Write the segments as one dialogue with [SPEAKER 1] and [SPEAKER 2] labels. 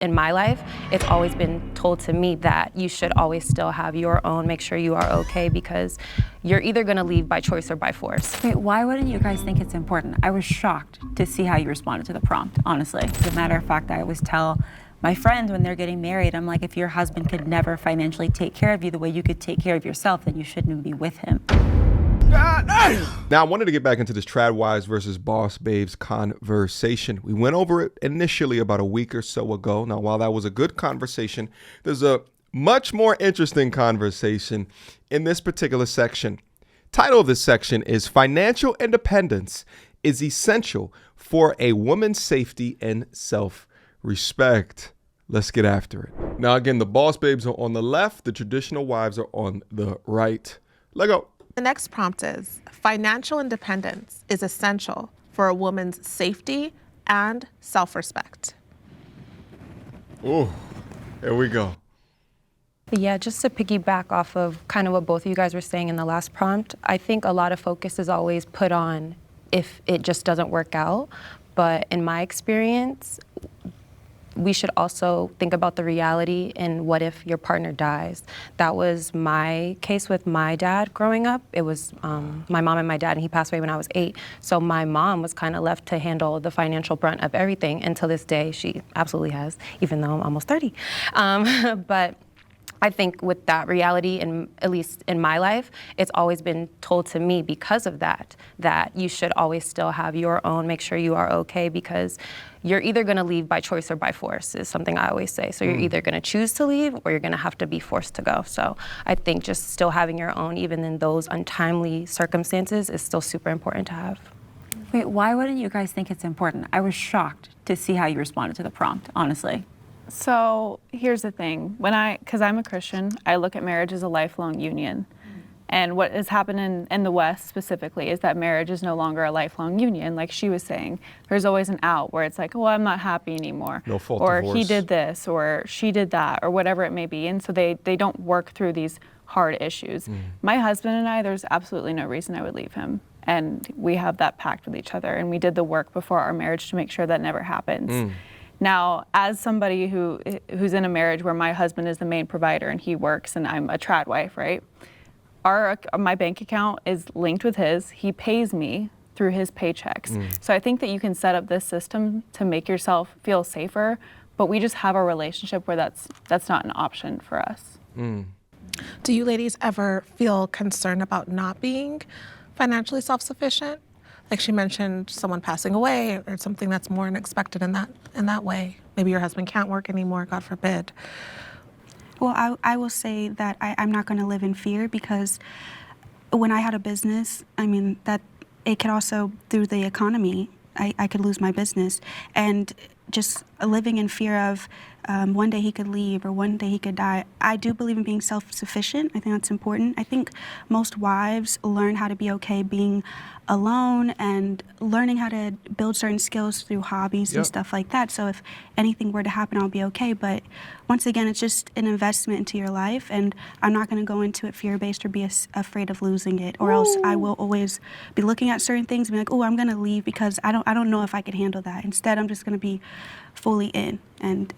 [SPEAKER 1] in my life, it's always been told to me that you should always still have your own, make sure you are okay, because you're either gonna leave by choice or by force.
[SPEAKER 2] Wait, why wouldn't you guys think it's important? I was shocked to see how you responded to the prompt, honestly. As a matter of fact, I always tell my friends when they're getting married, I'm like, if your husband could never financially take care of you the way you could take care of yourself, then you shouldn't be with him.
[SPEAKER 3] Now, I wanted to get back into this trad wives versus boss babes conversation. We went over it initially about a week or so ago. Now, while that was a good conversation, there's a much more interesting conversation in this particular section. Title of this section is Financial Independence is Essential for a Woman's Safety and Self-Respect. Let's get after it. Now, again, the boss babes are on the left. The traditional wives are on the right. Let go.
[SPEAKER 4] The next prompt is, financial independence is essential for a woman's safety and self-respect.
[SPEAKER 3] Oh, here we go.
[SPEAKER 1] Yeah, just to piggyback off of kind of what both of you guys were saying in the last prompt, I think a lot of focus is always put on if it just doesn't work out. But in my experience, we should also think about the reality and what if your partner dies. That was my case with my dad growing up. It was my mom and my dad, and he passed away when I was 8. So my mom was kind of left to handle the financial brunt of everything. And to this day, she absolutely has, even though I'm almost 30. But I think with that reality, and at least in my life, it's always been told to me because of that you should always still have your own, make sure you are okay, because you're either gonna leave by choice or by force is something I always say. So you're either gonna choose to leave or you're gonna have to be forced to go. So I think just still having your own, even in those untimely circumstances, is still super important to have.
[SPEAKER 2] Wait, why wouldn't you guys think it's important? I was shocked to see how you responded to the prompt, honestly.
[SPEAKER 5] So here's the thing, because I'm a Christian, I look at marriage as a lifelong union. And what has happened in the West specifically is that marriage is no longer a lifelong union. Like she was saying, there's always an out where it's like, oh, I'm not happy anymore.
[SPEAKER 3] No fault
[SPEAKER 5] or
[SPEAKER 3] divorce.
[SPEAKER 5] He did this, or she did that, or whatever it may be. And so they don't work through these hard issues. My husband and I, there's absolutely no reason I would leave him. And we have that pact with each other. And we did the work before our marriage to make sure that never happens. Now, as somebody who's in a marriage where my husband is the main provider and he works and I'm a trad wife, right? My bank account is linked with his. He pays me through his paychecks. So I think that you can set up this system to make yourself feel safer, but we just have a relationship where that's not an option for us.
[SPEAKER 4] Do you ladies ever feel concerned about not being financially self-sufficient? Like she mentioned, someone passing away or something that's more unexpected in that way. Maybe your husband can't work anymore, God forbid.
[SPEAKER 6] Well, I will say that I'm not going to live in fear, because when I had a business, I mean, that it could also, through the economy, I could lose my business. And just living in fear of one day he could leave or one day he could die. I do believe in being self-sufficient. I think that's important. I think most wives learn how to be okay being alone and learning how to build certain skills through hobbies and stuff like that. So if anything were to happen, I'll be okay. But once again, it's just an investment into your life, and I'm not going to go into it fear-based or be afraid of losing it, or else I will always be looking at certain things and be like, oh, I'm going to leave because I don't know if I could handle that. Instead, I'm just going to be fully in and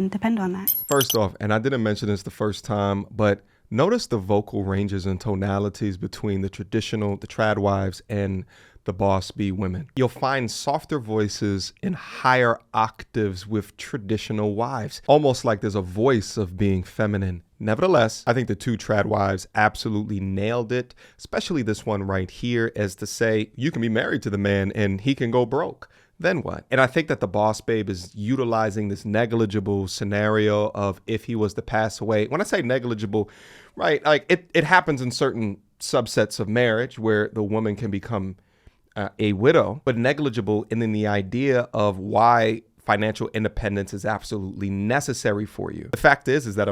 [SPEAKER 6] depend on that.
[SPEAKER 3] First off, and I didn't mention this the first time, but notice the vocal ranges and tonalities between the trad wives and the boss B women. You'll find softer voices in higher octaves with traditional wives, almost like there's a voice of being feminine. Nevertheless, I think the two trad wives absolutely nailed it, especially this one right here, as to say, you can be married to the man and he can go broke. Then what? And I think that the boss babe is utilizing this negligible scenario of if he was to pass away. When I say negligible, right, like it happens in certain subsets of marriage where the woman can become a widow, but negligible in the idea of why financial independence is absolutely necessary for you. The fact is that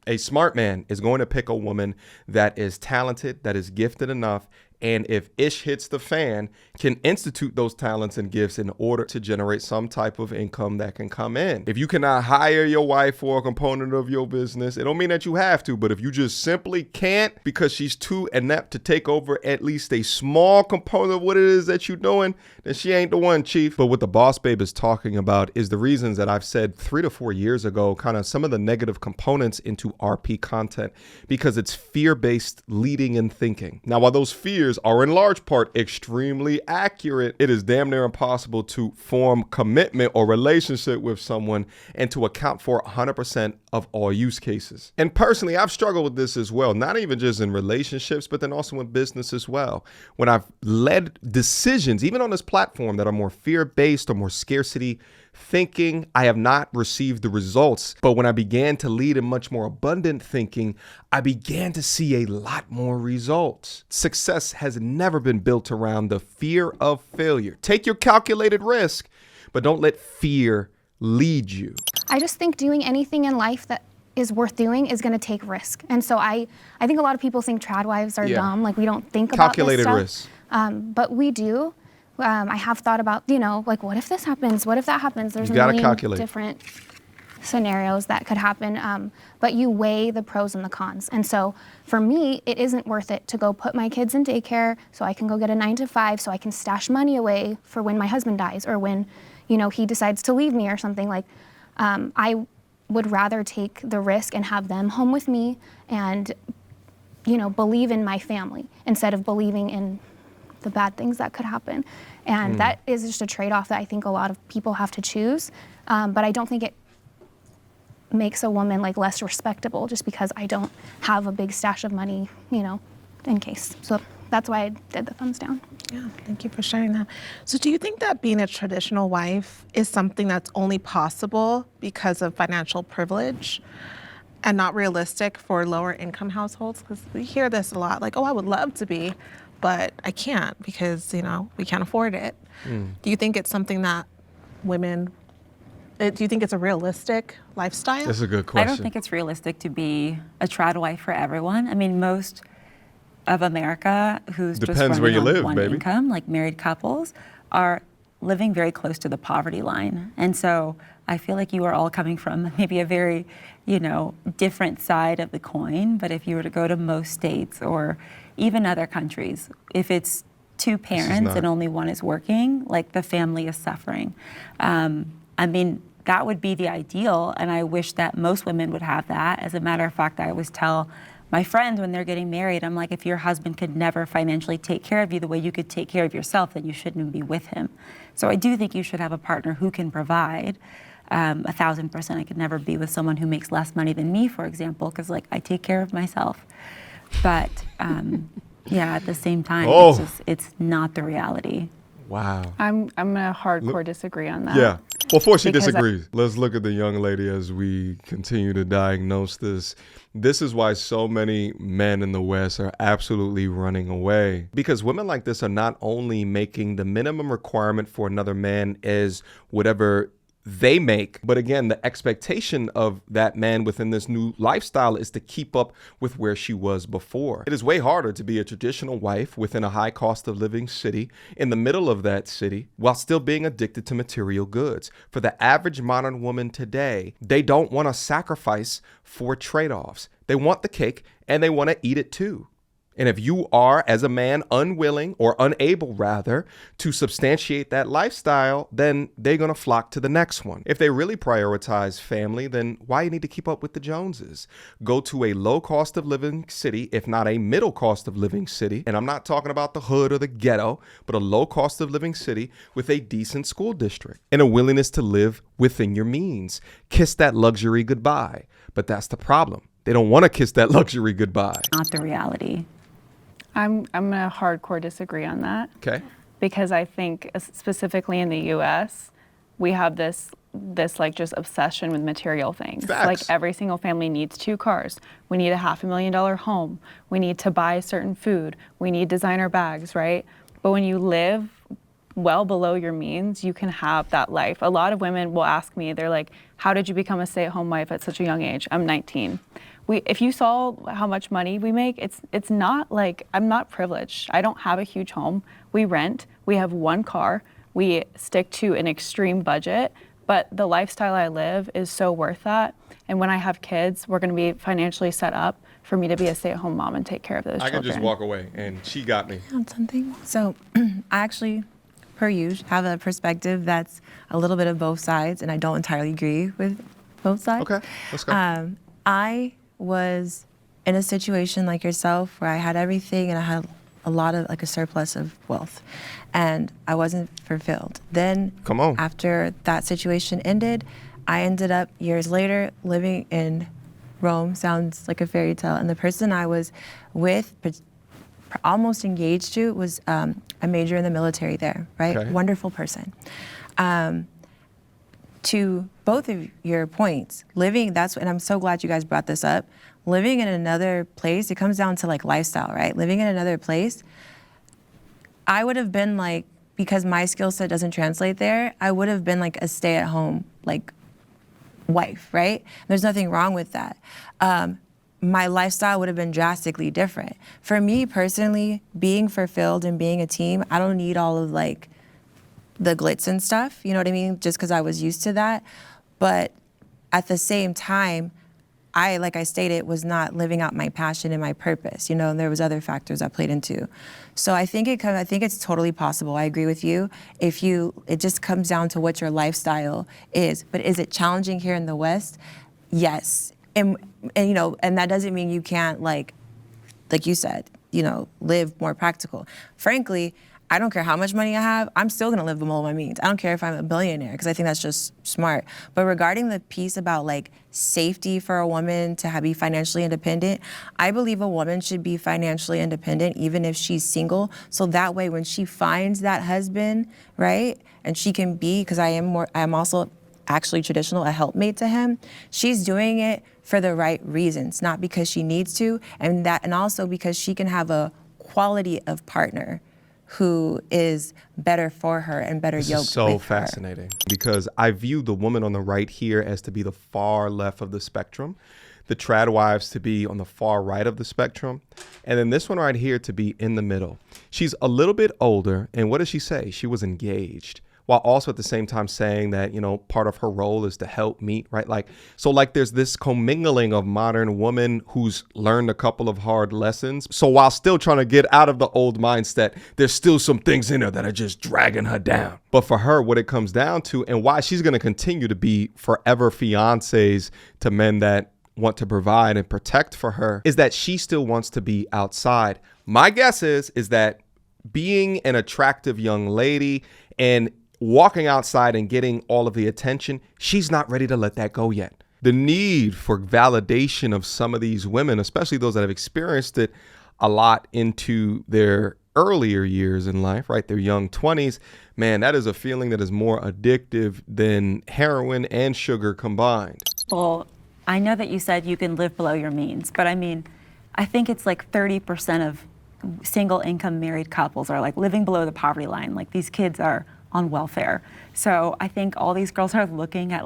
[SPEAKER 3] a smart man is going to pick a woman that is talented, that is gifted enough, and if ish hits the fan, can institute those talents and gifts in order to generate some type of income that can come in. If you cannot hire your wife for a component of your business, it don't mean that you have to, but if you just simply can't because she's too inept to take over at least a small component of what it is that you're doing, then she ain't the one, chief. But what the boss babe is talking about is the reasons that I've said 3 to 4 years ago, kind of some of the negative components into RP content, because it's fear-based leading and thinking. Now, while those fears are in large part extremely accurate, it is damn near impossible to form commitment or relationship with someone and to account for 100% of all use cases. And personally, I've struggled with this as well, not even just in relationships, but then also in business as well. When I've led decisions, even on this platform, that are more fear-based or more scarcity thinking, I have not received the results. But when I began to lead in much more abundant thinking, I began to see a lot more results. Success has never been built around the fear of failure. Take your calculated risk, but don't let fear lead you.
[SPEAKER 7] I just think doing anything in life that is worth doing is going to take risk. And so I think a lot of people think trad wives are dumb. Like, we don't think about
[SPEAKER 3] calculated
[SPEAKER 7] this stuff.
[SPEAKER 3] risk.
[SPEAKER 7] But we do. I have thought about, like, what if this happens? What if that happens? There's
[SPEAKER 3] You
[SPEAKER 7] a
[SPEAKER 3] gotta
[SPEAKER 7] million
[SPEAKER 3] calculate.
[SPEAKER 7] different scenarios that could happen. But you weigh the pros and the cons. And so for me, it isn't worth it to go put my kids in daycare so I can go get a 9 to 5 so I can stash money away for when my husband dies or when, he decides to leave me or something. Like, I would rather take the risk and have them home with me and, believe in my family instead of believing in the bad things that could happen. And that is just a trade-off that I think a lot of people have to choose. But I don't think it makes a woman like less respectable just because I don't have a big stash of money, in case. So that's why I did the thumbs down.
[SPEAKER 4] Yeah, thank you for sharing that. So do you think that being a traditional wife is something that's only possible because of financial privilege and not realistic for lower income households? Because we hear this a lot, like, oh, I would love to be, but I can't because, we can't afford it. Do you think it's something that do you think it's a realistic lifestyle?
[SPEAKER 3] That's a good question.
[SPEAKER 2] I don't think it's realistic to be a trad wife for everyone. I mean, most of America who's
[SPEAKER 3] Depends
[SPEAKER 2] just running
[SPEAKER 3] where you
[SPEAKER 2] on
[SPEAKER 3] live,
[SPEAKER 2] one
[SPEAKER 3] baby.
[SPEAKER 2] income, like married couples, are living very close to the poverty line. And so I feel like you are all coming from maybe a very, different side of the coin. But if you were to go to most states or even other countries, if it's two parents and only one is working, like, the family is suffering. I mean, that would be the ideal, and I wish that most women would have that. As a matter of fact, I always tell my friends when they're getting married, I'm like, if your husband could never financially take care of you the way you could take care of yourself, then you shouldn't be with him. So I do think you should have a partner who can provide. 1,000%. I could never be with someone who makes less money than me, for example, because, like, I take care of myself. But at the same time, it's not the reality.
[SPEAKER 3] Wow.
[SPEAKER 5] I'm gonna hardcore disagree on that.
[SPEAKER 3] Yeah. Well, before she
[SPEAKER 5] Because
[SPEAKER 3] disagrees, let's look at the young lady as we continue to diagnose this. This is why so many men in the West are absolutely running away, because women like this are not only making the minimum requirement for another man is whatever they make, but again, the expectation of that man within this new lifestyle is to keep up with where she was before. It is way harder to be a traditional wife within a high cost of living city in the middle of that city while still being addicted to material goods. For the average modern woman today, they don't want to sacrifice for trade-offs. They want the cake and they want to eat it too. And if you are, as a man, unwilling or unable, rather, to substantiate that lifestyle, then they're going to flock to the next one. If they really prioritize family, then why you need to keep up with the Joneses? Go to a low cost of living city, if not a middle cost of living city. And I'm not talking about the hood or the ghetto, but a low cost of living city with a decent school district and a willingness to live within your means. Kiss that luxury goodbye. But that's the problem. They don't want to kiss that luxury goodbye.
[SPEAKER 2] Not the reality.
[SPEAKER 5] I'm gonna hardcore disagree on that.
[SPEAKER 3] Okay.
[SPEAKER 5] Because I think specifically in the U.S., we have this like just obsession with material things.
[SPEAKER 3] Facts.
[SPEAKER 5] Like, every single family needs 2 cars. We need a $500,000 home. We need to buy certain food. We need designer bags, right? But when you live well below your means, you can have that life. A lot of women will ask me, they're like, how did you become a stay-at-home wife at such a young age? I'm 19. If you saw how much money we make, it's not like, I'm not privileged. I don't have a huge home. We rent, we have one car, we stick to an extreme budget, but the lifestyle I live is so worth that. And when I have kids, we're gonna be financially set up for me to be a stay-at-home mom and take care of those children.
[SPEAKER 3] I can just walk away, and she got me.
[SPEAKER 8] Something. So I actually, per usual, have a perspective that's a little bit of both sides, and I don't entirely agree with both sides.
[SPEAKER 3] Okay, let's go.
[SPEAKER 8] I was in a situation like yourself where I had everything and I had a lot of like a surplus of wealth, and I wasn't fulfilled. Then,
[SPEAKER 3] Come on.
[SPEAKER 8] after that situation ended, I ended up years later living in Rome. Sounds like a fairy tale. And the person I was with, almost engaged to, was a major in the military there, right?
[SPEAKER 3] Okay.
[SPEAKER 8] Wonderful person. To both of your points, living, and I'm so glad you guys brought this up, living in another place, it comes down to like lifestyle, right? Living in another place, I would have been like, because my skill set doesn't translate there, I would have been like a stay-at-home, like, wife, right? There's nothing wrong with that. My lifestyle would have been drastically different. For me personally, being fulfilled and being a team, I don't need all of like the glitz and stuff, you know what I mean? Just because I was used to that. But at the same time, I, like I stated, was not living out my passion and my purpose, and there was other factors that played into. So I think it's totally possible. I agree with you. It just comes down to what your lifestyle is. But is it challenging here in the West? Yes. And that doesn't mean you can't like you said, live more practical. Frankly, I don't care how much money I have, I'm still gonna live below my means. I don't care if I'm a billionaire, because I think that's just smart. But regarding the piece about like safety for a woman to be financially independent, I believe a woman should be financially independent even if she's single. So that way when she finds that husband, right, and she can be, because I'm also actually traditional, a helpmate to him, she's doing it for the right reasons, not because she needs to, and also because she can have a quality of partner who is better for her and better yoked with her. This is so
[SPEAKER 3] fascinating, because I view the woman on the right here as to be the far left of the spectrum, the trad wives to be on the far right of the spectrum, and then this one right here to be in the middle. She's a little bit older, and what does she say? She was engaged, while also at the same time saying that, part of her role is to help meet, right? So there's this commingling of modern woman who's learned a couple of hard lessons. So while still trying to get out of the old mindset, there's still some things in her that are just dragging her down. But for her, what it comes down to, and why she's going to continue to be forever fiancés to men that want to provide and protect for her, is that she still wants to be outside. My guess is that being an attractive young lady and walking outside and getting all of the attention, she's not ready to let that go yet. The need for validation of some of these women, especially those that have experienced it a lot into their earlier years in life, right? Their young 20s, man, that is a feeling that is more addictive than heroin and sugar combined.
[SPEAKER 2] Well, I know that you said you can live below your means, but I think it's like 30% of single income married couples are like living below the poverty line. Like these kids are on welfare. So I think all these girls are looking at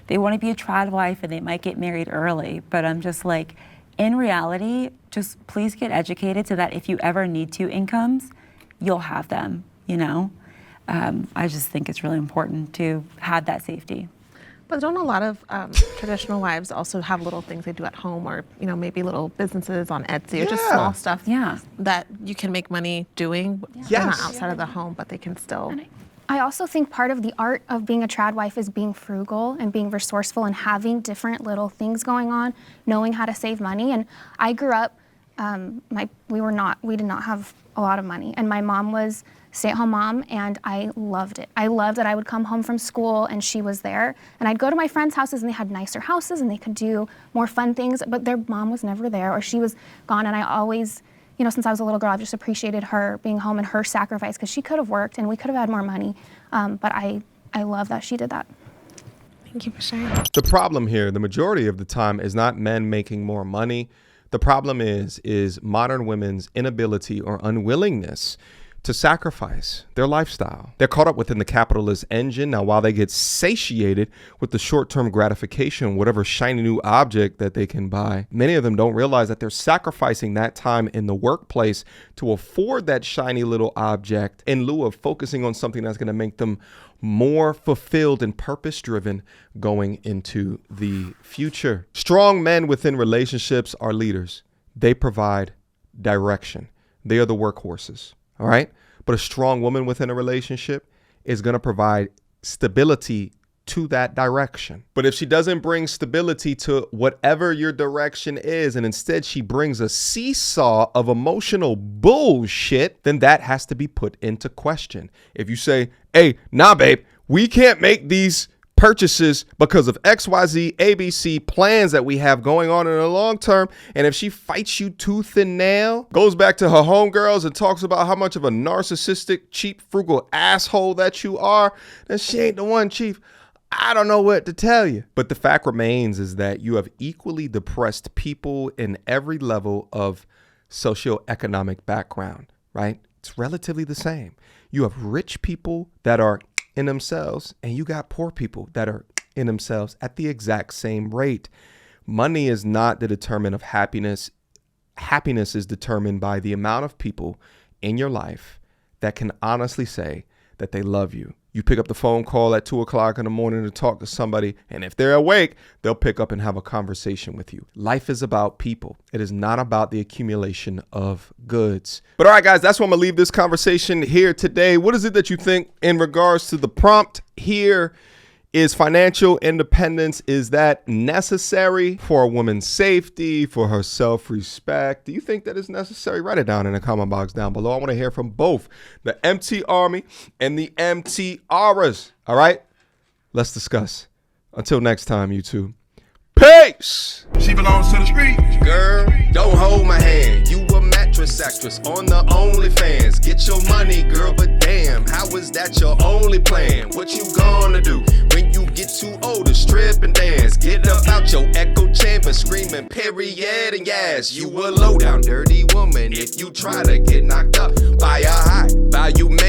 [SPEAKER 2] they want to be a trad wife and they might get married early, but I'm just like, in reality, just please get educated so that if you ever need 2 incomes, you'll have them, I just think it's really important to have that safety.
[SPEAKER 4] But don't a lot of traditional wives also have little things they do at home, or maybe little businesses on Etsy, or just small stuff that you can make money doing? They're not outside of the home, but they can still.
[SPEAKER 7] I also think part of the art of being a trad wife is being frugal and being resourceful and having different little things going on, knowing how to save money. And I grew up, we did not have a lot of money, and my mom was stay-at-home mom, and I loved it. I loved that I would come home from school and she was there, and I'd go to my friends' houses and they had nicer houses and they could do more fun things, but their mom was never there, or she was gone. And I always, since I was a little girl, I've just appreciated her being home and her sacrifice, because she could have worked and we could have had more money, but I love that she did that.
[SPEAKER 4] Thank you for sharing.
[SPEAKER 3] The problem here, the majority of the time, is not men making more money. The problem is modern women's inability or unwillingness to sacrifice their lifestyle. They're caught up within the capitalist engine. Now, while they get satiated with the short-term gratification, whatever shiny new object that they can buy, many of them don't realize that they're sacrificing that time in the workplace to afford that shiny little object in lieu of focusing on something that's going to make them more fulfilled and purpose-driven going into the future. Strong men within relationships are leaders. They provide direction. They are the workhorses, all right? But a strong woman within a relationship is going to provide stability to that direction. But if she doesn't bring stability to whatever your direction is, and instead she brings a seesaw of emotional bullshit, then that has to be put into question. If you say, hey, nah, babe, we can't make these purchases because of XYZ, ABC plans that we have going on in the long term. And if she fights you tooth and nail, goes back to her homegirls and talks about how much of a narcissistic, cheap, frugal asshole that you are, then she ain't the one, Chief. I don't know what to tell you. But the fact remains is that you have equally depressed people in every level of socioeconomic background, right? It's relatively the same. You have rich people that are in themselves, and you got poor people that are in themselves at the exact same rate. Money is not the determinant of happiness. Happiness is determined by the amount of people in your life that can honestly say that they love you. You pick up the phone call at 2 o'clock in the morning to talk to somebody, and if they're awake, they'll pick up and have a conversation with you. Life is about people. It is not about the accumulation of goods. But all right, guys, that's why I'm gonna leave this conversation here today. What is it that you think in regards to the prompt here? Is financial independence, is that necessary for a woman's safety, for her self-respect? Do you think that is necessary? Write it down in the comment box down below. I want to hear from both the MT Army and the MTRers. All right, let's discuss. Until next time, YouTube. Peace.
[SPEAKER 9] She belongs to the street.
[SPEAKER 3] Girl, don't hold my hand. You a mattress actress on the OnlyFans. Get your money, girl, but damn, how is that your only plan? What you gonna do when you get too old to strip and dance? Get up out your echo chamber screaming period and yes. You a low down dirty woman if you try to get knocked up by a high value man.